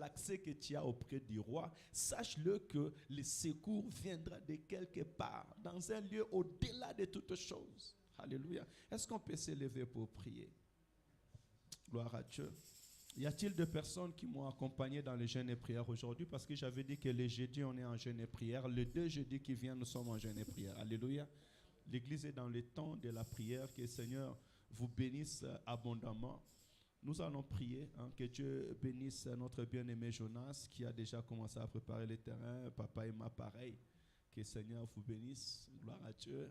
l'accès que tu as auprès du roi, sache-le que le secours viendra de quelque part, dans un lieu au-delà de toutes choses. Alléluia. Est-ce qu'on peut s'élever pour prier? Gloire à Dieu. Y a-t-il de personnes qui m'ont accompagné dans le jeûne et prière aujourd'hui? Parce que j'avais dit que les jeudis, on est en jeûne et prière. Les 2 jeudis qui viennent, nous sommes en jeûne et prière. Alléluia. L'église est dans le temps de la prière. Que le Seigneur vous bénisse abondamment. Nous allons prier, que Dieu bénisse notre bien-aimé Jonas qui a déjà commencé à préparer le terrain. Papa et ma pareil. Que le Seigneur vous bénisse. Gloire à Dieu.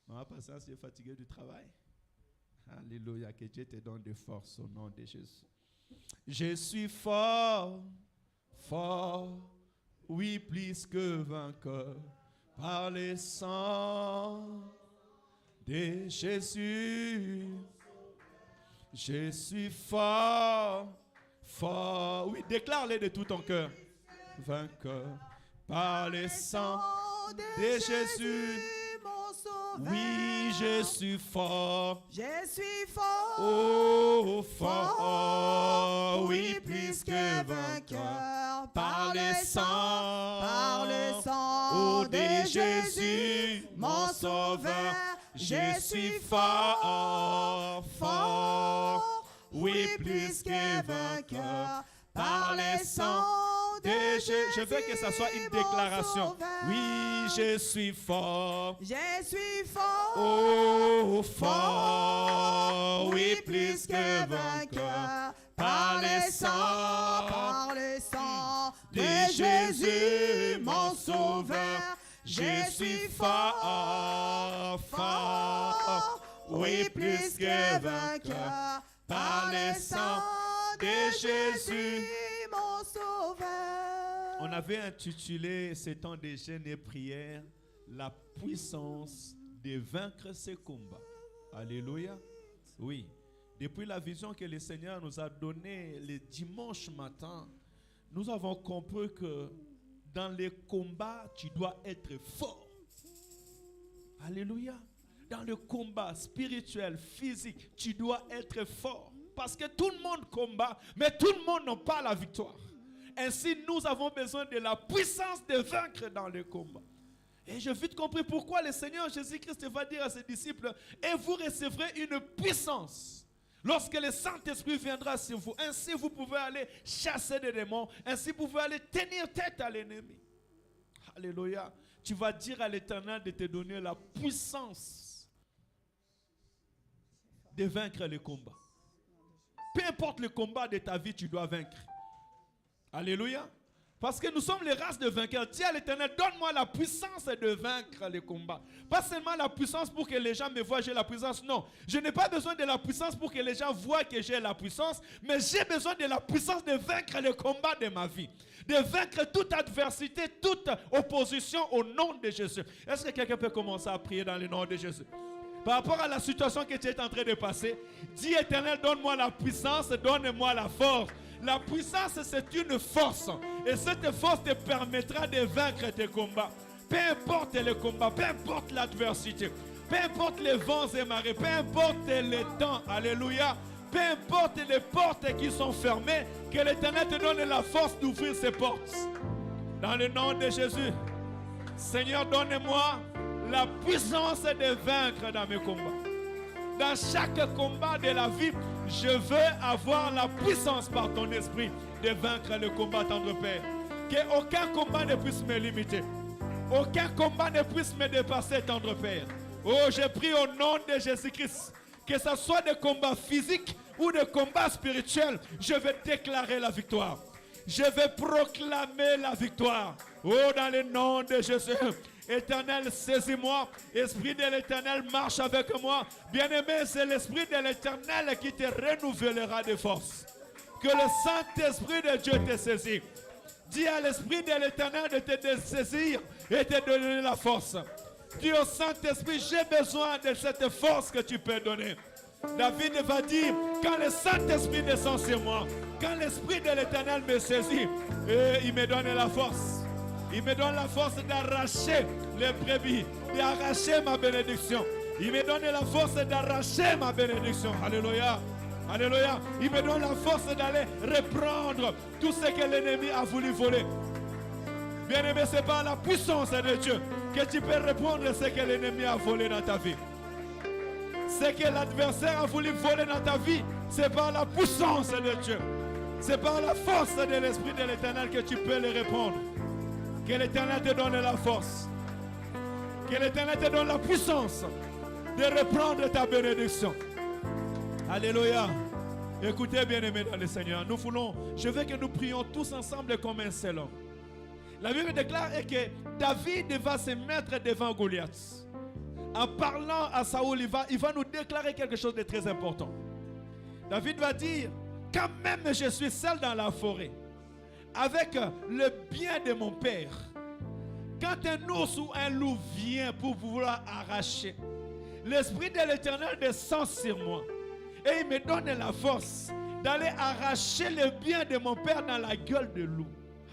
Maman Patience est fatiguée du travail. Alléluia. Que Dieu te donne de force au nom de Jésus. Je suis fort, fort, oui, plus que vainqueur, par le sang de Jésus. Je suis fort, fort, oui, déclare-le de tout ton cœur, vainqueur, par le sang de Jésus. Oui, je suis fort. Je suis fort. Oh, fort. Oui, plus que vainqueur. Par le sang oh, de Jésus, mon sauveur. Je suis fort, fort. Oui, plus que vainqueur. Par le sang de Jésus. Je veux que ça soit une déclaration. Oui, je suis fort. Je suis fort. Oh, fort. Oui, plus que vainqueur. Par le sang de Jésus, mon sauveur. Je suis fort, fort. Oui, plus que vainqueur. Par le sang de Jésus, mon sauveur. On avait intitulé ce temps de jeûne et prière la puissance de vaincre ces combats. Alléluia. Oui. Depuis la vision que le Seigneur nous a donnée le dimanche matin, nous avons compris que dans les combats, tu dois être fort. Alléluia. Dans le combat spirituel, physique, tu dois être fort. Parce que tout le monde combat, mais tout le monde n'a pas la victoire. Ainsi, nous avons besoin de la puissance de vaincre dans le combat. Et j'ai vite compris pourquoi le Seigneur Jésus-Christ va dire à ses disciples, et vous recevrez une puissance lorsque le Saint-Esprit viendra sur vous. Ainsi, vous pouvez aller chasser des démons. Ainsi, vous pouvez aller tenir tête à l'ennemi. Alléluia. Tu vas dire à l'Éternel de te donner la puissance de vaincre le combat. Peu importe le combat de ta vie, tu dois vaincre. Alléluia. Parce que nous sommes les races de vainqueurs. Dis à l'Éternel, donne-moi la puissance de vaincre les combats. Pas seulement la puissance pour que les gens me voient, j'ai la puissance. Non, je n'ai pas besoin de la puissance pour que les gens voient que j'ai la puissance. Mais j'ai besoin de la puissance de vaincre les combats de ma vie. De vaincre toute adversité, toute opposition au nom de Jésus. Est-ce que quelqu'un peut commencer à prier dans le nom de Jésus? Par rapport à la situation que tu es en train de passer, dis Éternel, donne-moi la puissance, donne-moi la force. La puissance, c'est une force. Et cette force te permettra de vaincre tes combats. Peu importe les combats, peu importe l'adversité, peu importe les vents et marées, peu importe les temps. Alléluia. Peu importe les portes qui sont fermées, que l'Éternel te donne la force d'ouvrir ces portes. Dans le nom de Jésus. Seigneur, donne-moi la puissance de vaincre dans mes combats. Dans chaque combat de la vie, je veux avoir la puissance par ton esprit de vaincre le combat, tendre Père. Qu'aucun combat ne puisse me limiter. Aucun combat ne puisse me dépasser, tendre Père. Oh, je prie au nom de Jésus-Christ. Que ce soit des combats physiques ou des combats spirituels, je vais déclarer la victoire. Je vais proclamer la victoire. Oh, dans le nom de Jésus. Éternel, saisis-moi. Esprit de l'Éternel, marche avec moi. Bien-aimé, c'est l'Esprit de l'Éternel qui te renouvellera de force. Que le Saint-Esprit de Dieu te saisit. Dis à l'Esprit de l'Éternel de te saisir et te donner la force. Dis au Saint-Esprit, j'ai besoin de cette force que tu peux donner. David va dire, quand le Saint-Esprit descend sur moi, quand l'Esprit de l'Éternel me saisit, et il me donne la force. Il me donne la force d'arracher les brebis, d'arracher ma bénédiction. Il me donne la force d'arracher ma bénédiction. Alléluia. Alléluia. Il me donne la force d'aller reprendre tout ce que l'ennemi a voulu voler. Bien-aimé, c'est par la puissance de Dieu que tu peux reprendre ce que l'ennemi a volé dans ta vie. Ce que l'adversaire a voulu voler dans ta vie, c'est par la puissance de Dieu. C'est par la force de l'Esprit de l'Éternel que tu peux le reprendre. Que l'Éternel te donne la force. Que l'Éternel te donne la puissance de reprendre ta bénédiction. Alléluia. Écoutez, bien-aimés dans le Seigneur, je veux que nous prions tous ensemble comme un seul homme. La Bible déclare que David va se mettre devant Goliath. En parlant à Saoul, il va nous déclarer quelque chose de très important. David va dire, quand même je suis seul dans la forêt, avec le bien de mon père, quand un ours ou un loup vient pour vouloir arracher, l'Esprit de l'Éternel descend sur moi et il me donne la force d'aller arracher le bien de mon père dans la gueule de loup.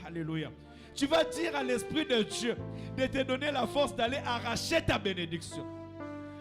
Alléluia. Tu vas dire à l'Esprit de Dieu de te donner la force d'aller arracher ta bénédiction.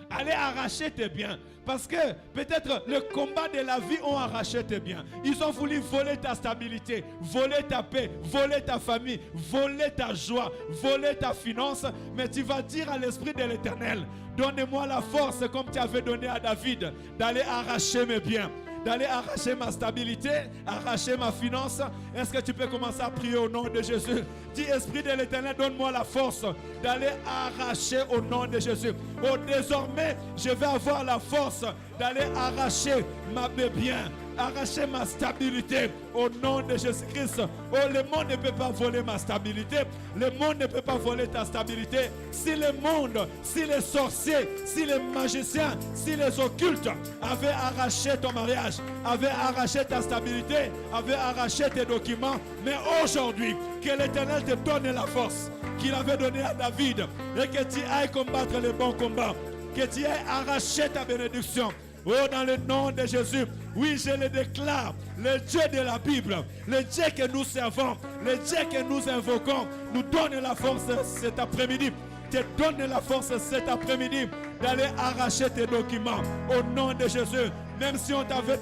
Aller arracher tes biens. Parce que peut-être le combat de la vie ont arraché tes biens. Ils ont voulu voler ta stabilité, voler ta paix, voler ta famille, voler ta joie, voler ta finance. Mais tu vas dire à l'Esprit de l'Éternel, donne-moi la force comme tu avais donné à David d'aller arracher mes biens, d'aller arracher ma stabilité, arracher ma finance. Est-ce que tu peux commencer à prier au nom de Jésus? Dis, Esprit de l'Éternel, donne-moi la force d'aller arracher au nom de Jésus. Oh, désormais, je vais avoir la force d'aller arracher mes biens, arracher ma stabilité au nom de Jésus-Christ. Oh, le monde ne peut pas voler ma stabilité. Le monde ne peut pas voler ta stabilité. Si le monde, si les sorciers, si les magiciens, si les occultes avaient arraché ton mariage, avaient arraché ta stabilité, avaient arraché tes documents, mais aujourd'hui, que l'Éternel te donne la force qu'il avait donnée à David et que tu ailles combattre le bon combat, que tu ailles arracher ta bénédiction. Oh, dans le nom de Jésus, oui, je le déclare, le Dieu de la Bible, le Dieu que nous servons, le Dieu que nous invoquons, nous donne la force cet après-midi. Te donne la force cet après-midi d'aller arracher tes documents au nom de Jésus. Même si on t'avait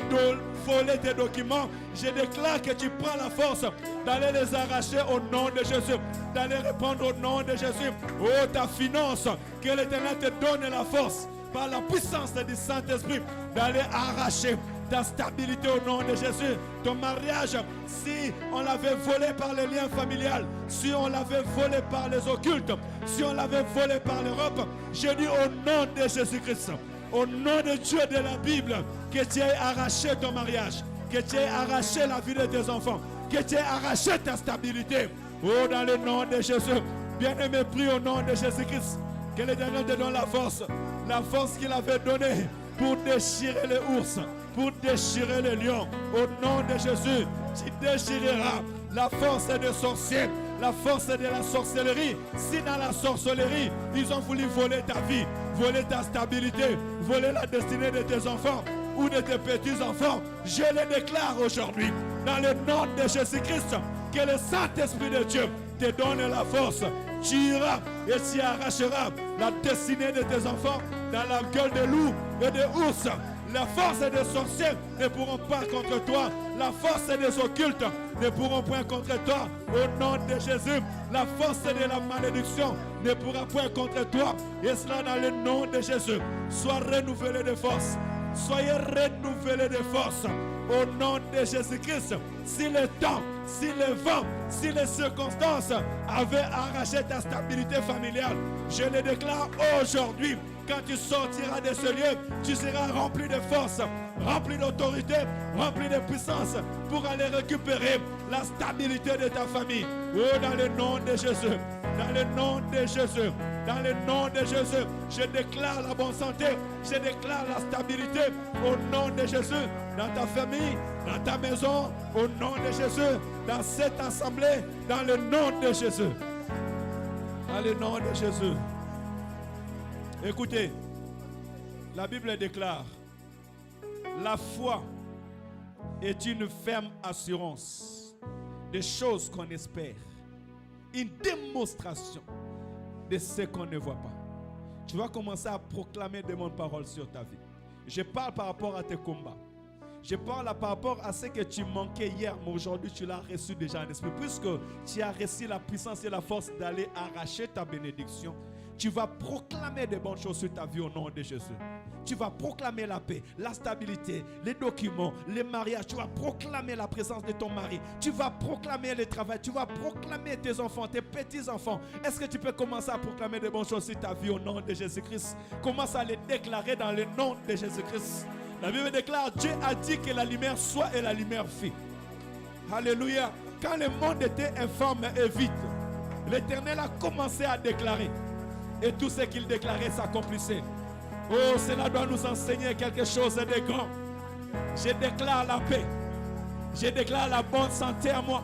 volé tes documents, je déclare que tu prends la force d'aller les arracher au nom de Jésus, d'aller répondre au nom de Jésus. Oh, ta finance, que l'Éternel te donne la force par la puissance du Saint-Esprit d'aller arracher ta stabilité au nom de Jésus. Ton mariage, si on l'avait volé par les liens familiales, si on l'avait volé par les occultes, si on l'avait volé par l'Europe, je dis au nom de Jésus-Christ, au nom de Dieu de la Bible, que tu aies arraché ton mariage, que tu aies arraché la vie de tes enfants, que tu aies arraché ta stabilité. Oh, dans le nom de Jésus, bien-aimé, prie au nom de Jésus-Christ, que l'Éternel te donne la force qu'il avait donnée pour déchirer les ours, pour déchirer les lions. Au nom de Jésus, tu déchireras la force des sorciers, la force de la sorcellerie. Si dans la sorcellerie, ils ont voulu voler ta vie, voler ta stabilité, voler la destinée de tes enfants ou de tes petits-enfants, je le déclare aujourd'hui, dans le nom de Jésus-Christ, que le Saint-Esprit de Dieu te donne la force. Tu iras et tu arracheras la destinée de tes enfants dans la gueule de loups et de ours. La force des sorciers ne pourront pas contre toi. La force des occultes ne pourront point contre toi. Au nom de Jésus, la force de la malédiction ne pourra point contre toi. Et cela dans le nom de Jésus. Sois renouvelé de force. Soyez renouvelés de force. Au nom de Jésus-Christ, si le temps, si le vent, si les circonstances avaient arraché ta stabilité familiale, je le déclare aujourd'hui. Quand tu sortiras de ce lieu, tu seras rempli de force, rempli d'autorité, rempli de puissance pour aller récupérer la stabilité de ta famille. Oh, dans le nom de Jésus, dans le nom de Jésus, dans le nom de Jésus, je déclare la bonne santé, je déclare la stabilité au nom de Jésus, dans ta famille, dans ta maison, au nom de Jésus, dans cette assemblée, dans le nom de Jésus. Dans le nom de Jésus. Écoutez, la Bible déclare, la foi est une ferme assurance des choses qu'on espère, une démonstration de ce qu'on ne voit pas. Tu vas commencer à proclamer de mon parole sur ta vie. Je parle par rapport à tes combats. Je parle par rapport à ce que tu manquais hier, mais aujourd'hui tu l'as reçu déjà en esprit. Puisque tu as reçu la puissance et la force d'aller arracher ta bénédiction, tu vas proclamer de bonnes choses sur ta vie au nom de Jésus. Tu vas proclamer la paix, la stabilité, les documents, les mariages. Tu vas proclamer la présence de ton mari. Tu vas proclamer le travail. Tu vas proclamer tes enfants, tes petits-enfants. Est-ce que tu peux commencer à proclamer de bonnes choses sur ta vie au nom de Jésus-Christ? Commence à les déclarer dans le nom de Jésus-Christ. La Bible déclare, Dieu a dit que la lumière soit et la lumière fit. Alléluia. Quand le monde était informe et vide, l'Éternel a commencé à déclarer. Et tout ce qu'il déclarait s'accomplissait. Oh, cela doit nous enseigner quelque chose de grand. Je déclare la paix. Je déclare la bonne santé à moi.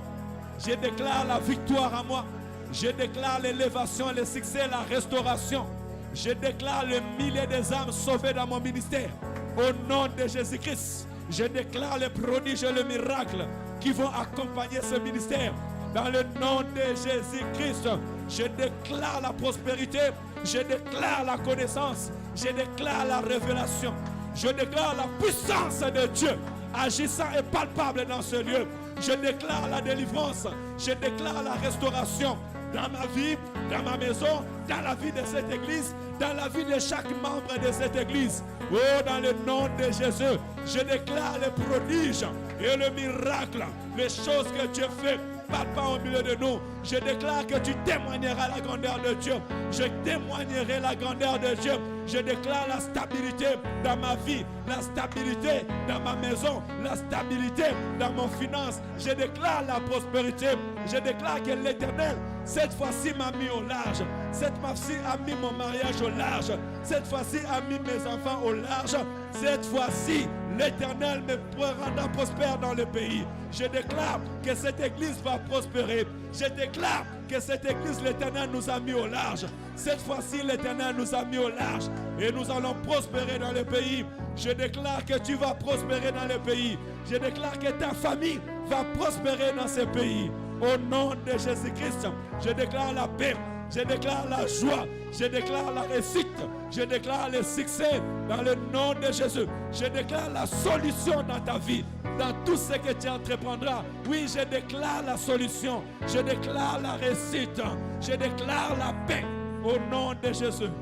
Je déclare la victoire à moi. Je déclare l'élévation, le succès, la restauration. Je déclare le millier des âmes sauvées dans mon ministère. Au nom de Jésus-Christ, je déclare les prodiges et les miracles qui vont accompagner ce ministère. Dans le nom de Jésus-Christ, je déclare la prospérité, je déclare la connaissance, je déclare la révélation, je déclare la puissance de Dieu agissant et palpable dans ce lieu. Je déclare la délivrance, je déclare la restauration dans ma vie, dans ma maison, dans la vie de cette église, dans la vie de chaque membre de cette église. Oh, dans le nom de Jésus, je déclare les prodiges et le miracle, les choses que Dieu fait. Parle pas au milieu de nous. Je déclare que tu témoigneras la grandeur de Dieu. Je témoignerai la grandeur de Dieu. Je déclare la stabilité dans ma vie, la stabilité dans ma maison, la stabilité dans mon finance. Je déclare la prospérité. Je déclare que l'Éternel, cette fois-ci, m'a mis au large. Cette fois-ci, a mis mon mariage au large. Cette fois-ci, a mis mes enfants au large. Cette fois-ci, l'Éternel me rendra prospère dans le pays. Je déclare que cette église va prospérer. Je déclare que cette église, l'Éternel nous a mis au large. Cette fois-ci, l'Éternel nous a mis au large. Et nous allons prospérer dans le pays. Je déclare que tu vas prospérer dans le pays. Je déclare que ta famille va prospérer dans ce pays. Au nom de Jésus-Christ, je déclare la paix. Je déclare la joie, je déclare la réussite, je déclare le succès dans le nom de Jésus. Je déclare la solution dans ta vie, dans tout ce que tu entreprendras. Oui, je déclare la solution, je déclare la réussite, je déclare la paix au nom de Jésus.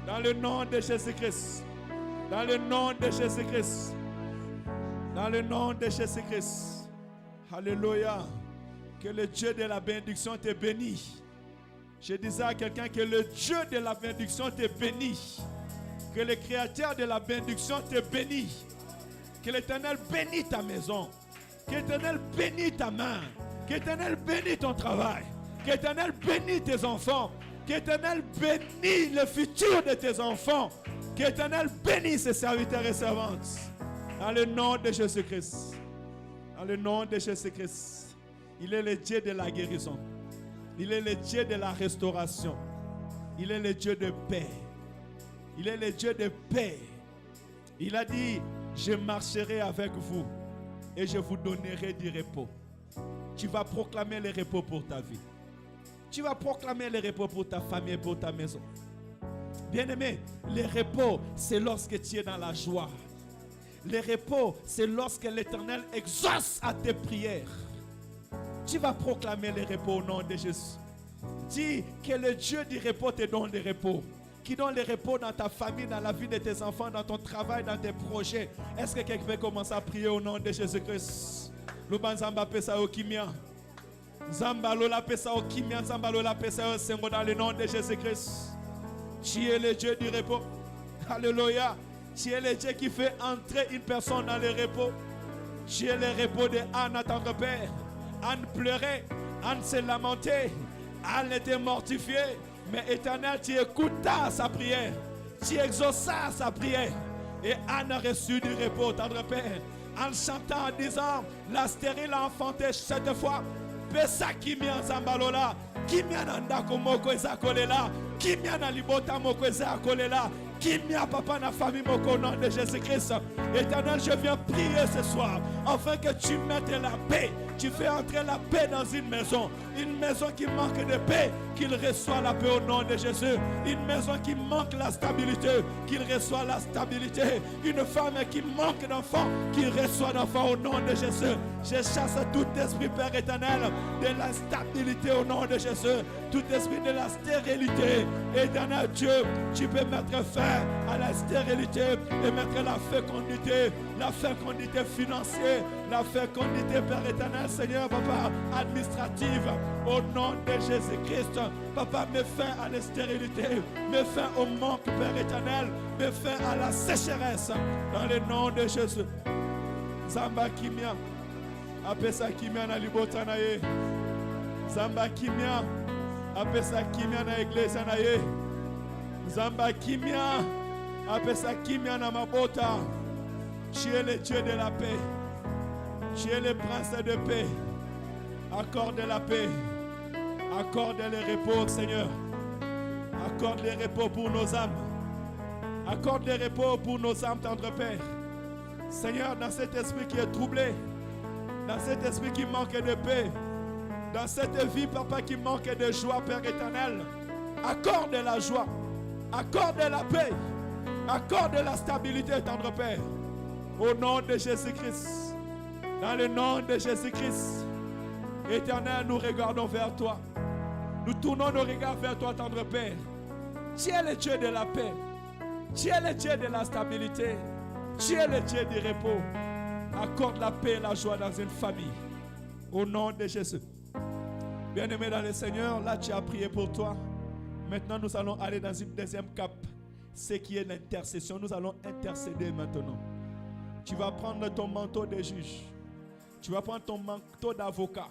Dans le nom de Jésus-Christ, dans le nom de Jésus-Christ, dans le nom de Jésus-Christ. Alléluia. Que le Dieu de la bénédiction te bénisse. Je disais à quelqu'un que le Dieu de la bénédiction te bénisse. Que le Créateur de la bénédiction te bénisse. Que l'Éternel bénisse ta maison. Que l'Éternel bénisse ta main. Que l'Éternel bénisse ton travail. Que l'Éternel bénisse tes enfants. Que l'Éternel bénisse le futur de tes enfants. Que l'Éternel bénisse ses serviteurs et servantes. Dans le nom de Jésus-Christ. Dans le nom de Jésus-Christ. Il est le Dieu de la guérison. Il est le Dieu de la restauration. Il est le Dieu de paix. Il est le Dieu de paix. Il a dit, je marcherai avec vous et je vous donnerai du repos. Tu vas proclamer le repos pour ta vie. Tu vas proclamer le repos pour ta famille et pour ta maison. Bien-aimé, le repos, c'est lorsque tu es dans la joie. Le repos, c'est lorsque l'Éternel exauce à tes prières. Tu vas proclamer le repos au nom de Jésus. Dis que le Dieu du repos te donne le repos. Qui donne le repos dans ta famille, dans la vie de tes enfants, dans ton travail, dans tes projets. Est-ce que quelqu'un peut commencer à prier au nom de Jésus-Christ? Dans le nom de Jésus-Christ. Tu es le Dieu du repos. Alléluia. Tu es le Dieu qui fait entrer une personne dans le repos. Tu es le repos de Anne, tendre Père. Anne pleurait, Anne se lamentait, Anne était mortifiée. Mais Éternel, tu écoutas sa prière, tu exauças sa prière. Et Anne a reçu du repos, tendre Père. En chantant, en disant, la stérile a enfanté cette fois. Pesa kimia zambalola, kimia nandako moko ezakolela, kimia na libota moko ezakolela, kimia papa na famille moko au nom de Jésus-Christ. Éternel, je viens prier ce soir, afin que tu mettes la paix Tu fais entrer la paix dans une maison qui manque de paix, qu'il reçoit la paix au nom de Jésus. Une maison qui manque la stabilité, qu'il reçoit la stabilité. Une femme qui manque d'enfants, qu'il reçoit d'enfants au nom de Jésus. Je chasse tout esprit, Père éternel, de la stabilité au nom de Jésus. Tout esprit de la stérilité. Éternel Dieu, tu peux mettre fin à la stérilité et mettre la fécondité financière, la fécondité, Père éternel, Seigneur, Papa, administrative, au nom de Jésus-Christ. Papa, mets fin à la stérilité, mets fin au manque, Père éternel, mets fin à la sécheresse, dans le nom de Jésus. Zamba Kimia, apesa Kimia na libota na ye. Zamba Kimia, apesa Kimia na iglesia na ye. Zamba Kimia, apesa Kimia na mabota. Tu es le Dieu de la paix. Tu es le prince de paix. Accorde la paix. Accorde le repos, Seigneur. Accorde le repos pour nos âmes. Accorde le repos pour nos âmes, tendre Père. Seigneur, dans cet esprit qui est troublé, dans cet esprit qui manque de paix, dans cette vie, Papa, qui manque de joie, Père éternel, accorde la joie, accorde la paix, accorde la stabilité, tendre Père. Au nom de Jésus-Christ, dans le nom de Jésus-Christ, éternel, nous regardons vers toi. Nous tournons nos regards vers toi, tendre Père. Tu es le Dieu de la paix. Tu es le Dieu de la stabilité. Tu es le Dieu du repos. Accorde la paix et la joie dans une famille. Au nom de Jésus. Bien-aimé dans le Seigneur, là tu as prié pour toi. Maintenant nous allons aller dans une deuxième cap. Ce qui est l'intercession. Nous allons intercéder maintenant. Tu vas prendre ton manteau de juge. Tu vas prendre ton manteau d'avocat.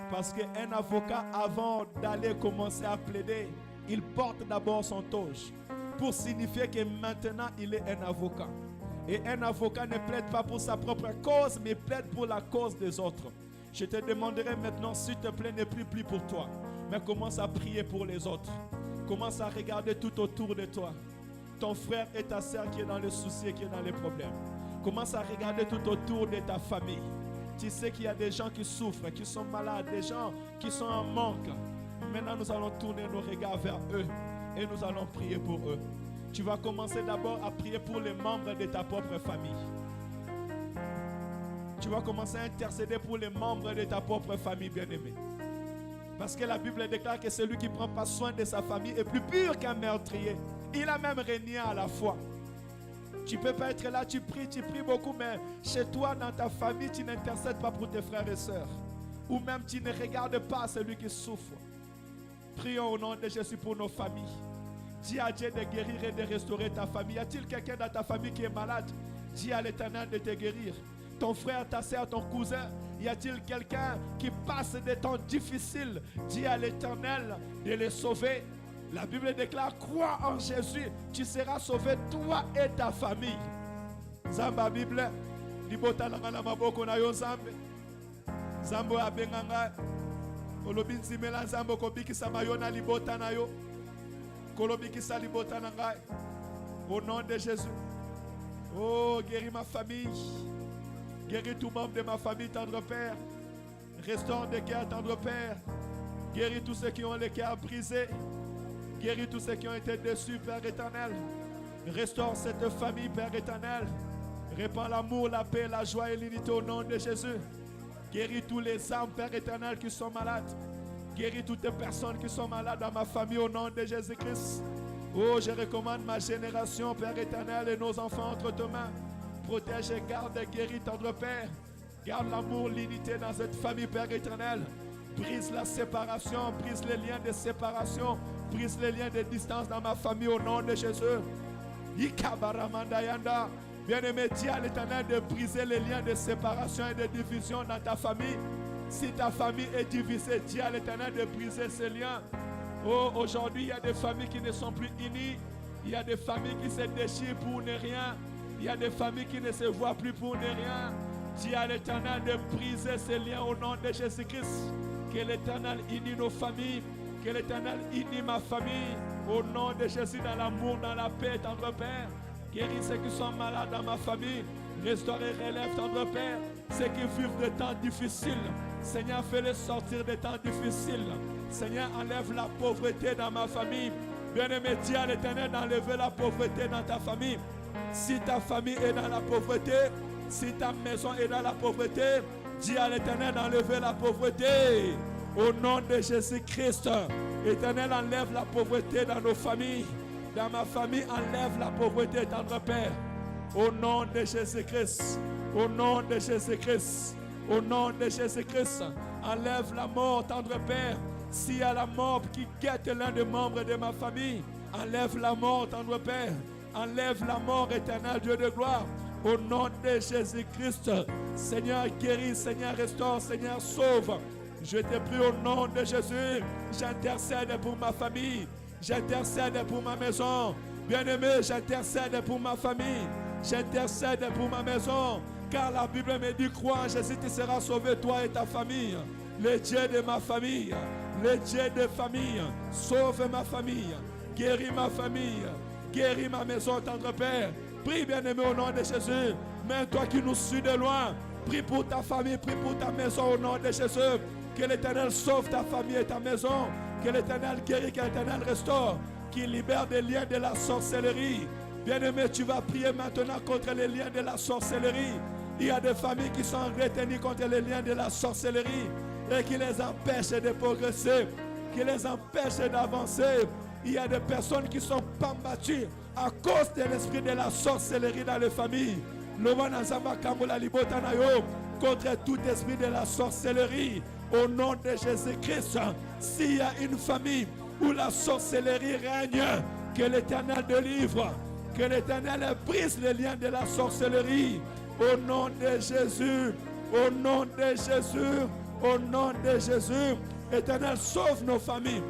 Parce qu'un avocat, avant d'aller commencer à plaider, il porte d'abord son toge. Pour signifier que maintenant il est un avocat. Et un avocat ne plaide pas pour sa propre cause, mais plaide pour la cause des autres. Je te demanderai maintenant, s'il te plaît, ne prie plus pour toi, mais commence à prier pour les autres. Commence à regarder tout autour de toi. Ton frère et ta soeur qui est dans le souci et qui est dans les problèmes. Commence à regarder tout autour de ta famille. Tu sais qu'il y a des gens qui souffrent, qui sont malades, des gens qui sont en manque. Maintenant, nous allons tourner nos regards vers eux et nous allons prier pour eux. Tu vas commencer d'abord à prier pour les membres de ta propre famille. Tu vas commencer à intercéder pour les membres de ta propre famille, bien-aimé. Parce que la Bible déclare que celui qui ne prend pas soin de sa famille est plus pur qu'un meurtrier. Il a même régné à la foi. Tu ne peux pas être là, tu pries beaucoup, mais chez toi, dans ta famille, tu n'intercèdes pas pour tes frères et sœurs. Ou même tu ne regardes pas celui qui souffre. Prions au nom de Jésus pour nos familles. Dis à Dieu de guérir et de restaurer ta famille. Y a-t-il quelqu'un dans ta famille qui est malade? Dis à l'Éternel de te guérir. Ton frère, ta soeur, ton cousin. Y a-t-il quelqu'un qui passe des temps difficiles? Dis à l'Éternel de les sauver. La Bible déclare, crois en Jésus, tu seras sauvé, toi et ta famille. Zamba Bible, libota na maboko na yo Zambe. Zambo abenganga, olobinzi mela Zambo kobikisa mayona libota na yo. Kolobikisa libota na ngai. Au nom de Jésus. Oh, guéris ma famille. Guéris tout membre de ma famille, tendre Père. Restaure des cœurs, tendre Père. Guéris tous ceux qui ont les cœurs brisés. Guéris tous ceux qui ont été déçus, Père éternel. Restaure cette famille, Père éternel. Répands l'amour, la paix, la joie et l'unité au nom de Jésus. Guéris tous les âmes, Père éternel, qui sont malades. Guéris toutes les personnes qui sont malades dans ma famille au nom de Jésus-Christ. Oh, je recommande ma génération, Père éternel, et nos enfants entre tes mains. Protège et garde et guéris, tendre Père. Garde l'amour, l'unité dans cette famille, Père éternel. Brise la séparation, brise les liens de séparation. Brise les liens de distance dans ma famille au nom de Jésus. Bien-aimé, dis à l'Éternel de briser les liens de séparation et de division dans ta famille. Si ta famille est divisée, dis à l'Éternel de briser ces liens. Oh, aujourd'hui, il y a des familles qui ne sont plus unies. Il y a des familles qui se déchirent pour ne rien. Il y a des familles qui ne se voient plus pour ne rien. Dis à l'Éternel de briser ces liens au nom de Jésus-Christ. Que l'Éternel unit nos familles. Que l'Éternel unit ma famille. Au nom de Jésus, dans l'amour, dans la paix, tendre Père. Guéris ceux qui sont malades dans ma famille. Restaure et relève, tendre Père, ceux qui vivent des temps difficiles. Seigneur, fais-les sortir des temps difficiles. Seigneur, enlève la pauvreté dans ma famille. Bien-aimé, dis à l'Éternel d'enlever la pauvreté dans ta famille. Si ta famille est dans la pauvreté, si ta maison est dans la pauvreté, dis à l'Éternel d'enlever la pauvreté. Au nom de Jésus-Christ, Éternel, enlève la pauvreté dans nos familles. Dans ma famille, enlève la pauvreté, tendre Père. Au nom de Jésus-Christ, au nom de Jésus-Christ, au nom de Jésus-Christ, enlève la mort, tendre Père. S'il y a la mort qui guette l'un des membres de ma famille, enlève la mort, tendre Père. Enlève la mort, éternel Dieu de gloire. Au nom de Jésus-Christ, Seigneur, guéris, Seigneur, restaure, Seigneur, sauve. Je te prie au nom de Jésus. J'intercède pour ma famille. J'intercède pour ma maison. Bien-aimé, j'intercède pour ma famille. J'intercède pour ma maison. Car la Bible me dit, crois en Jésus, tu seras sauvé, toi et ta famille. Le Dieu de ma famille, le Dieu de famille, sauve ma famille, guéris ma famille, guéris ma maison, tendre Père. Prie, bien-aimé, au nom de Jésus. Même toi qui nous suis de loin, prie pour ta famille, prie pour ta maison, au nom de Jésus. Que l'Éternel sauve ta famille et ta maison. Que l'Éternel guérit, que l'Éternel restaure. Qu'il libère des liens de la sorcellerie. Bien-aimé, tu vas prier maintenant contre les liens de la sorcellerie. Il y a des familles qui sont retenues contre les liens de la sorcellerie et qui les empêchent de progresser, qui les empêchent d'avancer. Il y a des personnes qui sont combattues à cause de l'esprit de la sorcellerie dans les familles. Contre tout esprit de la sorcellerie, au nom de Jésus-Christ, s'il y a une famille où la sorcellerie règne, que l'Éternel délivre, que l'Éternel brise les liens de la sorcellerie. Au nom de Jésus, au nom de Jésus, au nom de Jésus, Éternel, sauve nos familles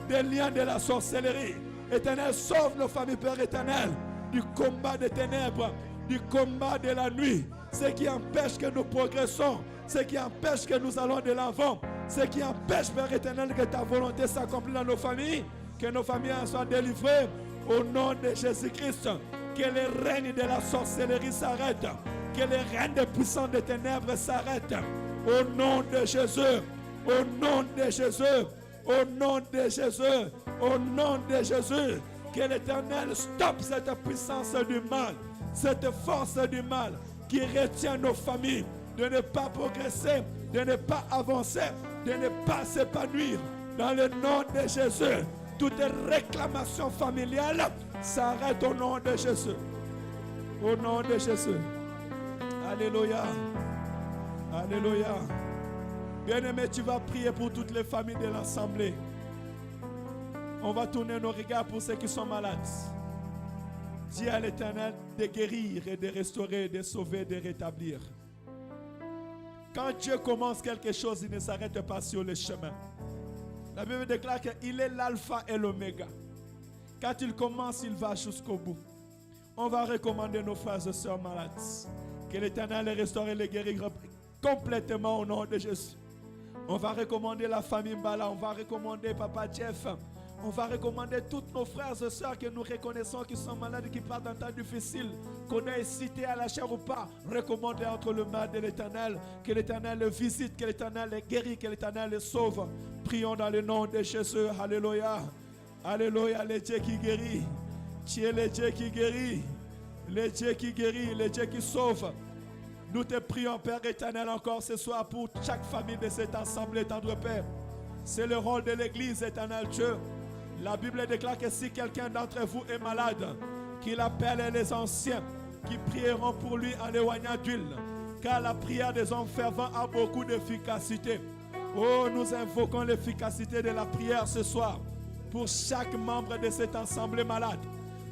des liens de la sorcellerie. Éternel, sauve nos familles, Père éternel, du combat des ténèbres, du combat de la nuit, ce qui empêche que nous progressons, ce qui empêche que nous allons de l'avant, ce qui empêche, Père éternel, que ta volonté s'accomplisse dans nos familles, que nos familles soient délivrées. Au nom de Jésus-Christ, que les règnes de la sorcellerie s'arrêtent, que les règnes des puissants des ténèbres s'arrêtent. Au nom de Jésus, au nom de Jésus, au nom de Jésus, au nom de Jésus, que l'Éternel stoppe cette puissance du mal, cette force du mal qui retient nos familles de ne pas progresser, de ne pas avancer, de ne pas s'épanouir. Dans le nom de Jésus, toute réclamation familiale s'arrête au nom de Jésus. Au nom de Jésus. Alléluia. Alléluia. Bien-aimé, tu vas prier pour toutes les familles de l'Assemblée. On va tourner nos regards pour ceux qui sont malades. Dis à l'Éternel de guérir et de restaurer, de sauver, de rétablir. Quand Dieu commence quelque chose, il ne s'arrête pas sur le chemin. La Bible déclare qu'il est l'alpha et l'oméga. Quand il commence, il va jusqu'au bout. On va recommander nos frères et sœurs malades. Que l'Éternel les restaure et les guérit complètement au nom de Jésus. On va recommander la famille Mbala. On va recommander Papa Jeff. On va recommander tous nos frères et sœurs que nous reconnaissons qui sont malades et qui partent d'un temps difficile, qu'on ait cité à la chair ou pas. Recommandez entre le mal de l'Éternel, que l'Éternel les visite, que l'Éternel les guérit, que l'Éternel les sauve. Prions dans le nom de Jésus. Alléluia. Alléluia, le Dieu qui guérit. Tu es le Dieu qui guérit. Le Dieu qui guérit, le Dieu qui sauve. Nous te prions, Père éternel, encore ce soir pour chaque famille de cette assemblée, tendre Père. C'est le rôle de l'Église, éternel Dieu. La Bible déclare que si quelqu'un d'entre vous est malade, qu'il appelle les anciens qui prieront pour lui en éloignant d'huile. Car la prière des hommes fervents a beaucoup d'efficacité. Oh, nous invoquons l'efficacité de la prière ce soir pour chaque membre de cette assemblée malade.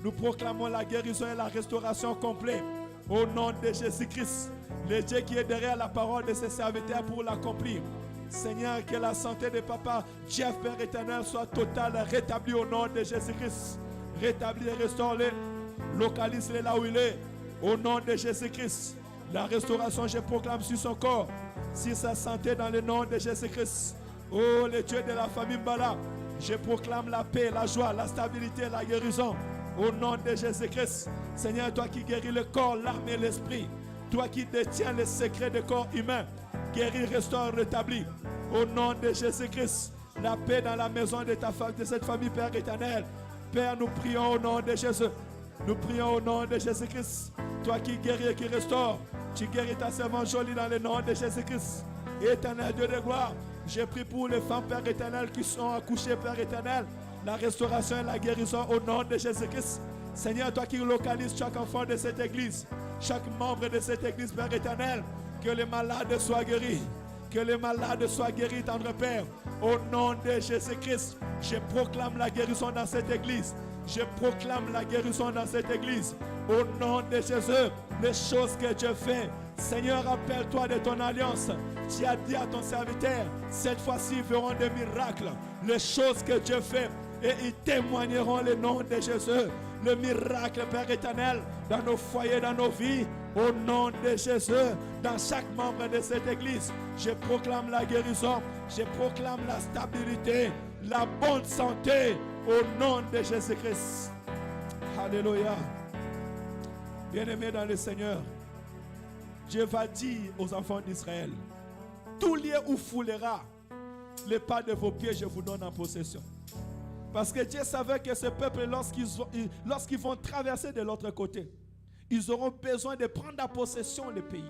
Nous proclamons la guérison et la restauration complète au nom de Jésus-Christ, le Dieu qui est derrière la parole de ses serviteurs pour l'accomplir. Seigneur, que la santé de Papa Jeff, Père éternel, soit totale, rétablie au nom de Jésus-Christ. Rétablis et restaure-le. Localise-le là où il est. Au nom de Jésus-Christ. La restauration, je proclame sur son corps, sur sa santé dans le nom de Jésus-Christ. Oh, le Dieu de la famille Mbala, je proclame la paix, la joie, la stabilité, la guérison. Au nom de Jésus-Christ. Seigneur, toi qui guéris le corps, l'âme et l'esprit. Toi qui détiens les secrets des corps humains, guéris, restaure, rétablis. Au nom de Jésus-Christ, la paix dans la maison de ta femme, de cette famille, Père éternel. Père, nous prions au nom de Jésus. Nous prions au nom de Jésus-Christ. Toi qui guéris et qui restaures, tu guéris ta servante Jolie dans le nom de Jésus-Christ. Éternel Dieu de gloire, j'ai pris pour les femmes, Père éternel, qui sont accouchées, Père éternel, la restauration et la guérison au nom de Jésus-Christ. Seigneur, toi qui localises chaque enfant de cette église, chaque membre de cette église, Père éternel, que les malades soient guéris. Que les malades soient guéris, tendre Père. Au nom de Jésus-Christ, je proclame la guérison dans cette église. Je proclame la guérison dans cette église. Au nom de Jésus, les choses que Dieu fait. Seigneur, rappelle-toi de ton alliance. Tu as dit à ton serviteur, cette fois-ci, ils feront des miracles. Les choses que Dieu fait. Et ils témoigneront le nom de Jésus. Le miracle, Père éternel, dans nos foyers, dans nos vies. Au nom de Jésus, dans chaque membre de cette église, je proclame la guérison. Je proclame la stabilité, la bonne santé. Au nom de Jésus-Christ. Alléluia. Bien-aimés dans le Seigneur, Dieu va dire aux enfants d'Israël, tout lieu où foulera les pas de vos pieds, je vous donne en possession. Parce que Dieu savait que ce peuple, lorsqu'ils vont traverser de l'autre côté, ils auront besoin de prendre en possession le pays.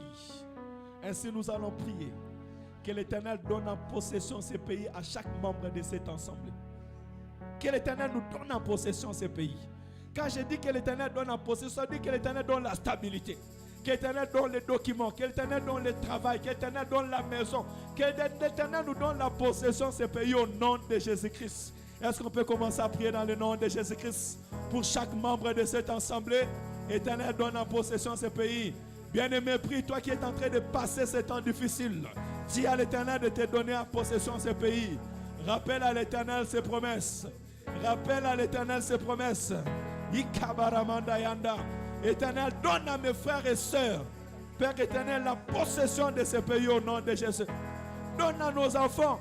Ainsi, nous allons prier que l'Éternel donne en possession ce pays à chaque membre de cet ensemble. Que l'Éternel nous donne en possession ce pays. Quand je dis que l'Éternel donne en possession, je dis que l'Éternel donne la stabilité. Que l'Éternel donne les documents, que l'Éternel donne le travail, que l'Éternel donne la maison, que l'Éternel nous donne la possession de ce pays au nom de Jésus-Christ. Est-ce qu'on peut commencer à prier dans le nom de Jésus-Christ pour chaque membre de cette assemblée? Éternel, donne en possession ce pays. Bien-aimé, prie, toi qui es en train de passer ce temps difficile. Dis à l'Éternel de te donner en possession ce pays. Rappelle à l'Éternel ses promesses. Rappelle à l'Éternel ses promesses. Éternel, donne à mes frères et sœurs, Père éternel, la possession de ce pays au nom de Jésus. Donne à nos enfants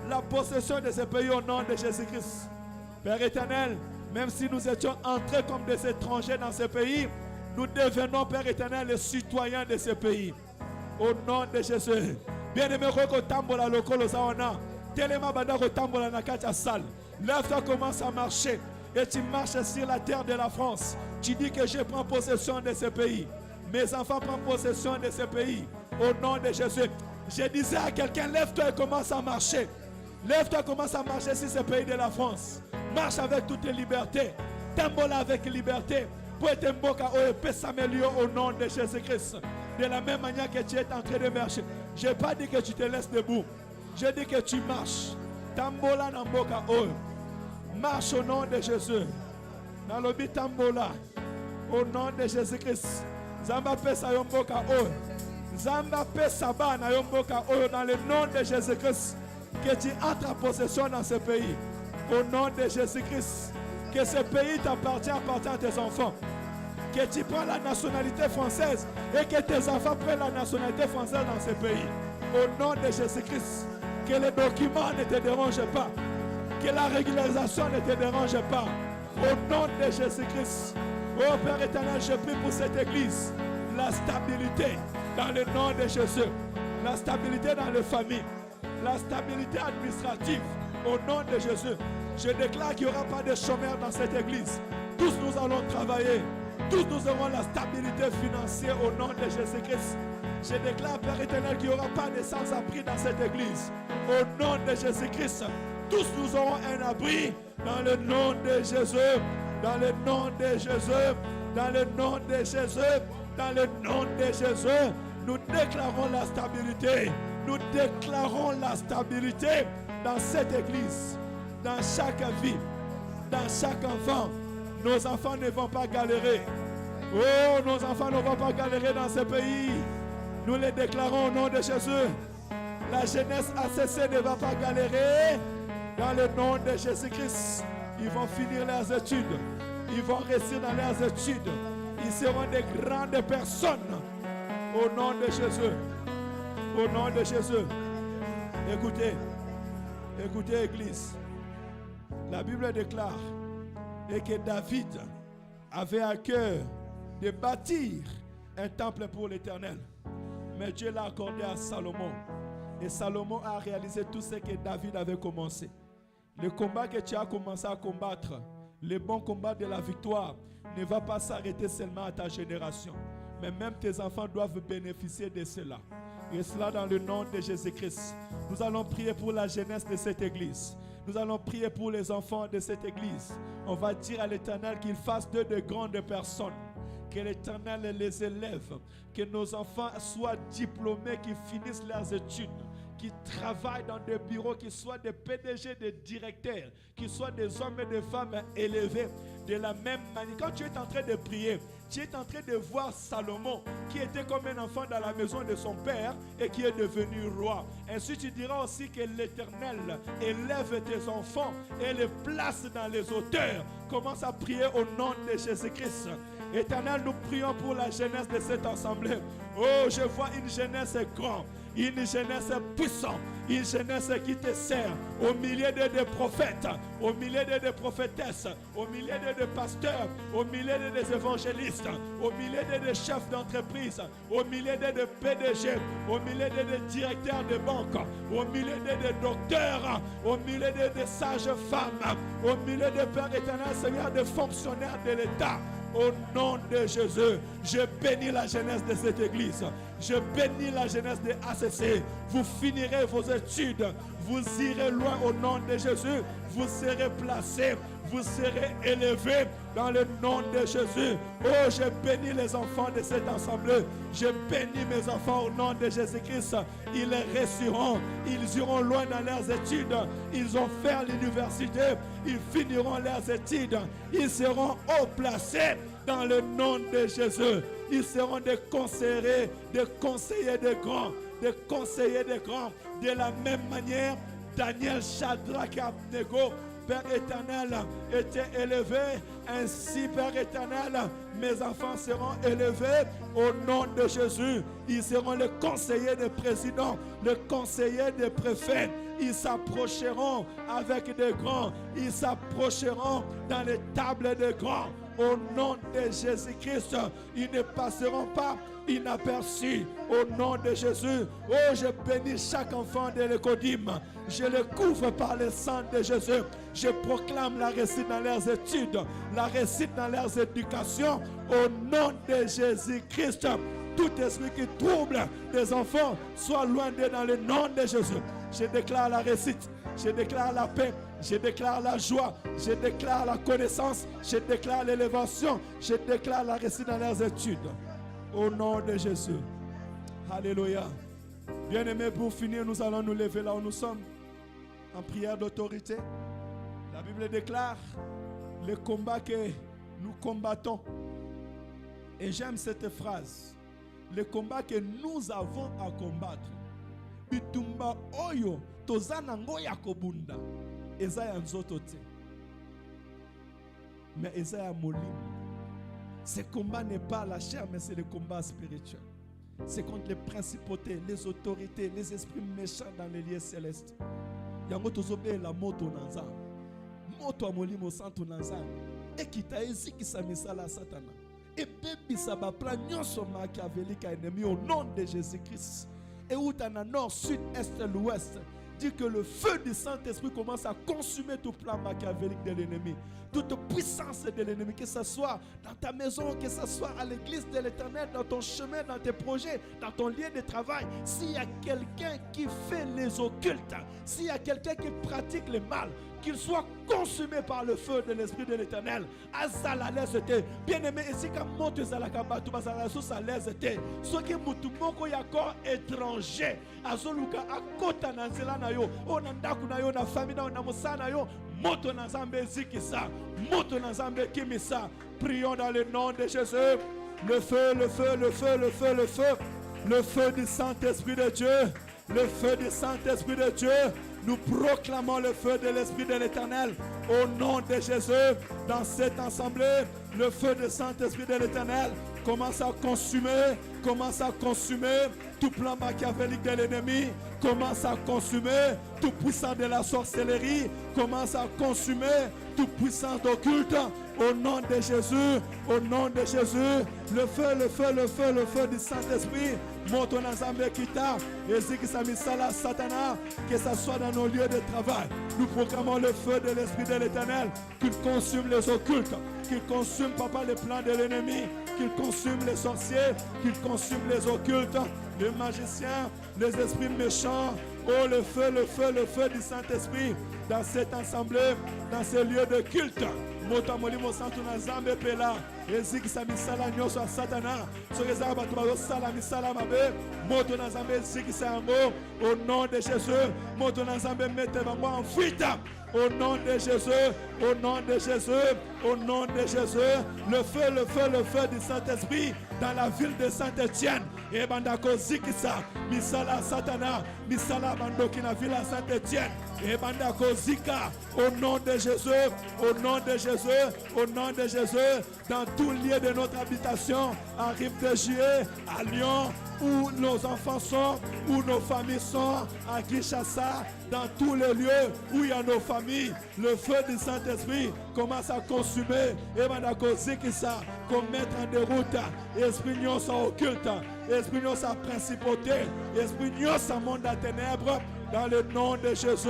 la possession de ce pays au nom de Jésus-Christ. Père éternel, même si nous étions entrés comme des étrangers dans ce pays, nous devenons, Père éternel, les citoyens de ce pays. Au nom de Jésus. Bien-aimé, rekotambola lokolo zaona. Telema banda kotambola na kati ya salle. Lève-toi, commence à marcher. Et tu marches sur la terre de la France. Tu dis que je prends possession de ce pays. Mes enfants prennent possession de ce pays. Au nom de Jésus. Je disais à quelqu'un, lève-toi et commence à marcher. Lève-toi et commence à marcher sur ce pays de la France. Marche avec toute liberté. Tambola avec liberté. Pour être mboka au nom de Jésus-Christ. De la même manière que tu es en train de marcher. Je n'ai pas dit que tu te laisses debout. Je dis que tu marches. Tambola na mboka o. Marche au nom de Jésus. Dans le bitambola. Au nom de Jésus-Christ. Zamba pesa yomboka o. Zamba pesa ba na yomboka o. Dans le nom de Jésus-Christ. Que tu entres en possession dans ce pays. Au nom de Jésus-Christ. Que ce pays appartient à tes enfants. Que tu prends la nationalité française et que tes enfants prennent la nationalité française dans ce pays. Au nom de Jésus-Christ. Que les documents ne te dérangent pas. Que la régularisation ne te dérange pas. Au nom de Jésus-Christ. Oh Père éternel, je prie pour cette église. La stabilité dans le nom de Jésus. La stabilité dans les familles. La stabilité administrative. Au nom de Jésus. Je déclare qu'il n'y aura pas de chômeurs dans cette église. Tous nous allons travailler. Tous nous aurons la stabilité financière au nom de Jésus-Christ. Je déclare, Père éternel, qu'il n'y aura pas de sans-abri dans cette église. Au nom de Jésus-Christ. Tous nous aurons un abri dans le nom de Jésus. Dans le nom de Jésus. Dans le nom de Jésus. Dans le nom de Jésus. Nous déclarons la stabilité. Nous déclarons la stabilité dans cette église. Dans chaque vie. Dans chaque enfant. Nos enfants ne vont pas galérer. Oh, nos enfants ne vont pas galérer dans ce pays. Nous les déclarons au nom de Jésus. La jeunesse ACC ne va pas galérer. Dans le nom de Jésus-Christ, ils vont finir leurs études. Ils vont rester dans leurs études. Ils seront des grandes personnes. Au nom de Jésus. Au nom de Jésus. Écoutez. Écoutez, Église. La Bible déclare et que David avait à cœur de bâtir un temple pour l'Éternel. Mais Dieu l'a accordé à Salomon. Et Salomon a réalisé tout ce que David avait commencé. Le combat que tu as commencé à combattre, le bon combat de la victoire, ne va pas s'arrêter seulement à ta génération. Mais même tes enfants doivent bénéficier de cela. Et cela dans le nom de Jésus-Christ. Nous allons prier pour la jeunesse de cette église. Nous allons prier pour les enfants de cette église. On va dire à l'Éternel qu'il fasse d'eux de grandes personnes. Que l'Éternel les élève. Que nos enfants soient diplômés, qu'ils finissent leurs études, qui travaillent dans des bureaux, qui soient des PDG, des directeurs, qui soient des hommes et des femmes élevés. De la même manière, quand tu es en train de prier, tu es en train de voir Salomon qui était comme un enfant dans la maison de son père et qui est devenu roi. Ainsi tu diras aussi que l'Éternel élève tes enfants et les place dans les hauteurs. Commence à prier au nom de Jésus-Christ. Éternel, nous prions pour la jeunesse de cette assemblée. Oh, je vois une jeunesse grande, une jeunesse puissante, une jeunesse qui te sert au milieu des prophètes, au milieu des prophétesses, au milieu des pasteurs, au milieu des évangélistes, au milieu des chefs d'entreprise, au milieu des PDG, au milieu des directeurs de banque, au milieu des docteurs, au milieu des sages femmes, au milieu des pères éternels, Seigneur, des fonctionnaires de l'État. Au nom de Jésus, je bénis la jeunesse de cette église. Je bénis la jeunesse de ACC. Vous finirez vos études. Vous irez loin au nom de Jésus. Vous serez placés. Vous serez élevés dans le nom de Jésus. Oh, je bénis les enfants de cette assemblée. Je bénis mes enfants au nom de Jésus-Christ. Ils réussiront. Ils iront loin dans leurs études. Ils vont faire l'université. Ils finiront leurs études. Ils seront haut placés dans le nom de Jésus. Ils seront des conseillers de grands. Des conseillers de grands. De la même manière, Daniel, Shadrach et Abednego, Père éternel, était élevé. Ainsi, Père éternel, mes enfants seront élevés au nom de Jésus. Ils seront les conseillers des présidents, les conseillers des préfets. Ils s'approcheront avec des grands. Ils s'approcheront dans les tables des grands. Au nom de Jésus-Christ, ils ne passeront pas inaperçus. Au nom de Jésus, oh, je bénis chaque enfant de l'Écodim. Je le couvre par le sang de Jésus. Je proclame la réussite dans leurs études, la réussite dans leurs éducations. Au nom de Jésus-Christ, tout esprit qui trouble des enfants soit loin d'eux dans le nom de Jésus. Je déclare la réussite, je déclare la paix, je déclare la joie, je déclare la connaissance, je déclare l'élévation, je déclare la réussite dans leurs études. Au nom de Jésus. Alléluia. Bien-aimés, pour finir, nous allons nous lever là où nous sommes, en prière d'autorité. La Bible déclare le combat que nous combattons. Et j'aime cette phrase. Le combat que nous avons à combattre. Bitumba oyo tozana ngoya kobunda. Ezaya nzoto te. Mais Ezaya molim. Ce combat n'est pas la chair, mais c'est le combat spirituel. C'est contre les principautés, les autorités, les esprits méchants dans les lieux célestes. Yango tozobe la moto nanza. Moto amolimo santo nanza. Ekita eziki samisala satana. Et baby saba plan nyonso machiavélique ennemi au nom de Jésus-Christ. Et où t'en as nord, sud, est, l'ouest. Dit que le feu du Saint-Esprit commence à consumer tout plan machiavélique de l'ennemi. Toute puissance de l'ennemi, que ce soit dans ta maison, que ce soit à l'église de l'Éternel, dans ton chemin, dans tes projets, dans ton lieu de travail. S'il y a quelqu'un qui fait les occultes, s'il y a quelqu'un qui pratique le mal, qu'il soit consumé par le feu de l'Esprit de l'Éternel. Azala lezete. Bien-aimé, ici quand monte zalakamba, tu vas à la source à lezete. Ce qui mutumoko yako étranger. Azoluka akota nanzela na yo. Onandaku na yo na famille na musana yo. Moto nanzambe zikisa. Moto nanzambe kimisa. Prions dans le nom de Jésus. Le feu, le feu, le feu, le feu, le feu. Le feu du Saint-Esprit de Dieu. Le feu du Saint-Esprit de Dieu. Nous proclamons le feu de l'Esprit de l'Éternel au nom de Jésus. Dans cette assemblée, le feu du Saint-Esprit de l'Éternel commence à consumer tout plan machiavélique de l'ennemi, commence à consumer tout puissant de la sorcellerie, commence à consumer toute puissance d'occulte. Au nom de Jésus, le feu du Saint-Esprit monte dans Zambé Kita, et si qui s'amisala Satana, que ce soit dans nos lieux de travail. Nous proclamons le feu de l'Esprit de l'Éternel, qu'il consume les occultes, qu'il consume, papa, les plans de l'ennemi, qu'il consume les sorciers, qu'il consume les occultes, les magiciens, les esprits méchants. Oh, le feu du Saint-Esprit dans cette assemblée, dans ces lieux de culte. Motamoli mosantu na zambe pela eziki samisala nyoso ya satana sokezaka bato bazosala misala mabe moto na zambe ezikisa yango au nom de Jésus. Moto na zambe mete bango en fuite au nom de Jésus, au nom de Jésus, au nom de Jésus. Le feu du Saint-Esprit dans la ville de Saint-Étienne. Et bandako zikisa misala satana misala bandoki na ville à Saint-Étienne. Et bandako zika au nom de Jésus, au nom de Jésus, au nom de Jésus, dans tout lieu de notre habitation, à Rive-de-Gier, à Lyon, où nos enfants sont, où nos familles sont, à Kinshasa, dans tous les lieux où il y a nos familles, le feu du Saint-Esprit commence à consumer. Et bandako zikisa, comme mettre en déroute, esprit nyonso occulte, esprit nyonso principauté, esprit nyonso monde à ténèbres. Dans le nom de Jésus,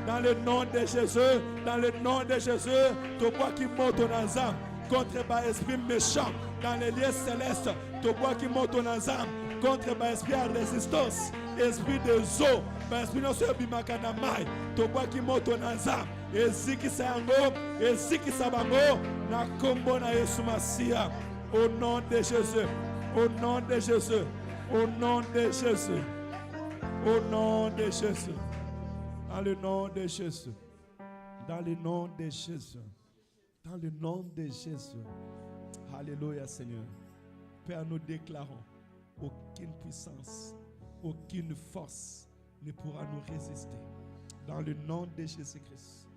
dans le nom de Jésus, dans le nom de Jésus, toi qui monte ton âme contre l'esprit méchant dans les lieux célestes, toi qui monte ton âme contre l'esprit à résistance, esprit de zo, l'esprit non se bimakanamai, toi qui monte ton âme, et si qui s'ango, et si qui s'abango, na kombo na Yesu Masia, au nom de Jésus, au nom de Jésus, au nom de Jésus. Au nom de Jésus, dans le nom de Jésus, dans le nom de Jésus, dans le nom de Jésus. Alléluia Seigneur. Père, nous déclarons, aucune puissance, aucune force ne pourra nous résister. Dans le nom de Jésus-Christ.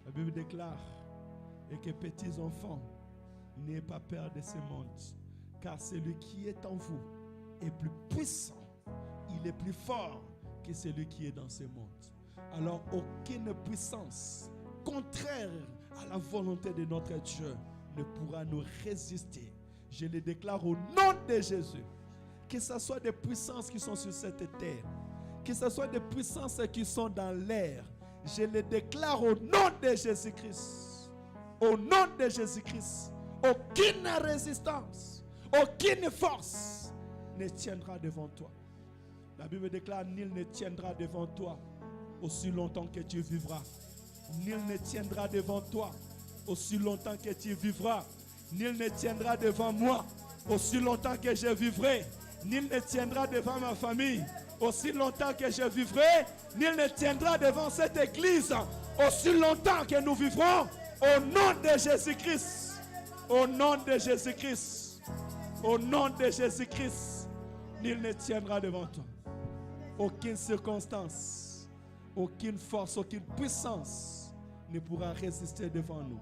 La Bible déclare, et que petits enfants, n'ayez pas peur de ce monde, car celui qui est en vous est plus puissant. Il est plus fort que celui qui est dans ce monde. Alors aucune puissance contraire à la volonté de notre Dieu ne pourra nous résister. Je le déclare au nom de Jésus. Que ce soit des puissances qui sont sur cette terre, que ce soit des puissances qui sont dans l'air, je le déclare au nom de Jésus-Christ. Au nom de Jésus-Christ, aucune résistance, aucune force ne tiendra devant toi. La Bible déclare, nul ne tiendra devant toi aussi longtemps que tu vivras. Nul ne tiendra devant toi aussi longtemps que tu vivras. Nul ne tiendra devant moi aussi longtemps que je vivrai. Nul ne tiendra devant ma famille aussi longtemps que je vivrai. Nul ne tiendra devant cette église aussi longtemps que nous vivrons. Au nom de Jésus-Christ. Au nom de Jésus-Christ. Au nom de Jésus-Christ. Nul ne tiendra devant toi. Aucune circonstance, aucune force, aucune puissance ne pourra résister devant nous.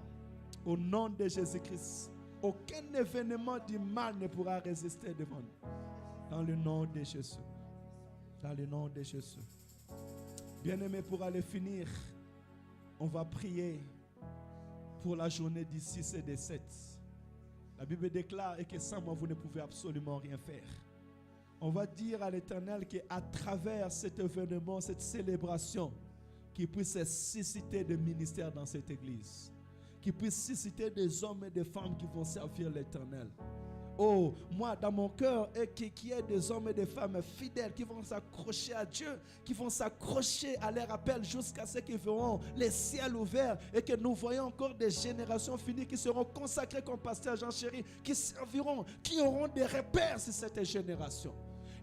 Au nom de Jésus-Christ, aucun événement du mal ne pourra résister devant nous. Dans le nom de Jésus. Dans le nom de Jésus. Bien-aimés, pour aller finir, on va prier pour la journée du 6 et du 7. La Bible déclare que sans moi, vous ne pouvez absolument rien faire. On va dire à l'Éternel qu'à travers cet événement, cette célébration, qu'il puisse susciter des ministères dans cette église. Qu'il puisse susciter des hommes et des femmes qui vont servir l'Éternel. Oh, moi, dans mon cœur, qu'il y ait des hommes et des femmes fidèles qui vont s'accrocher à Dieu, qui vont s'accrocher à leur appel jusqu'à ce qu'ils verront les ciels ouverts et que nous voyons encore des générations finies qui seront consacrées comme pasteur Jean Chéri, qui serviront, qui auront des repères sur cette génération.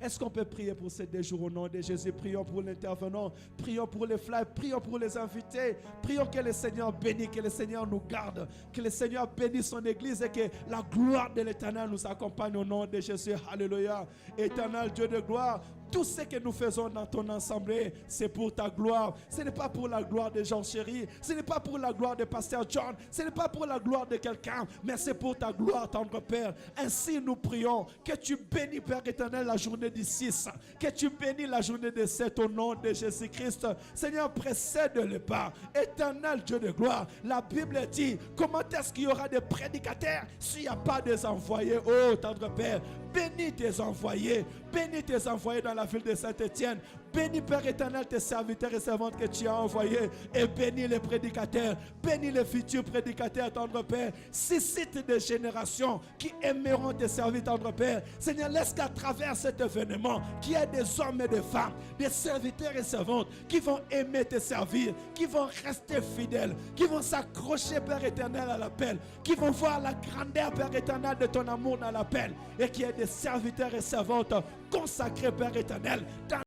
Est-ce qu'on peut prier pour ces 2 jours au nom de Jésus? Prions pour l'intervenant, prions pour les flyers, prions pour les invités, prions que le Seigneur bénisse, que le Seigneur nous garde, que le Seigneur bénisse son église et que la gloire de l'Éternel nous accompagne au nom de Jésus. Alléluia. Éternel Dieu de gloire, tout ce que nous faisons dans ton assemblée, c'est pour ta gloire. Ce n'est pas pour la gloire de Jean Chéri, ce n'est pas pour la gloire de Pasteur John, ce n'est pas pour la gloire de quelqu'un, mais c'est pour ta gloire, tendre Père. Ainsi nous prions que tu bénis, Père éternel, la journée du 6, que tu bénis la journée du 7 au nom de Jésus-Christ. Seigneur, précède le pas. Éternel Dieu de gloire, la Bible dit, comment est-ce qu'il y aura des prédicateurs s'il n'y a pas des envoyés? Oh, tendre Père, bénis tes envoyés dans la ville de Saint-Étienne. Bénis, Père éternel, tes serviteurs et servantes que tu as envoyés. Et bénis les prédicateurs. Bénis les futurs prédicateurs, tendre Père. Suscite des générations qui aimeront te servir, tendre Père. Seigneur, laisse qu'à travers cet événement, qu'il y ait des hommes et des femmes, des serviteurs et servantes qui vont aimer te servir, qui vont rester fidèles, qui vont s'accrocher, Père éternel, à l'appel, qui vont voir la grandeur, Père éternel, de ton amour dans l'appel. Et qu'il y ait des serviteurs et servantes consacrés, Père éternel, dans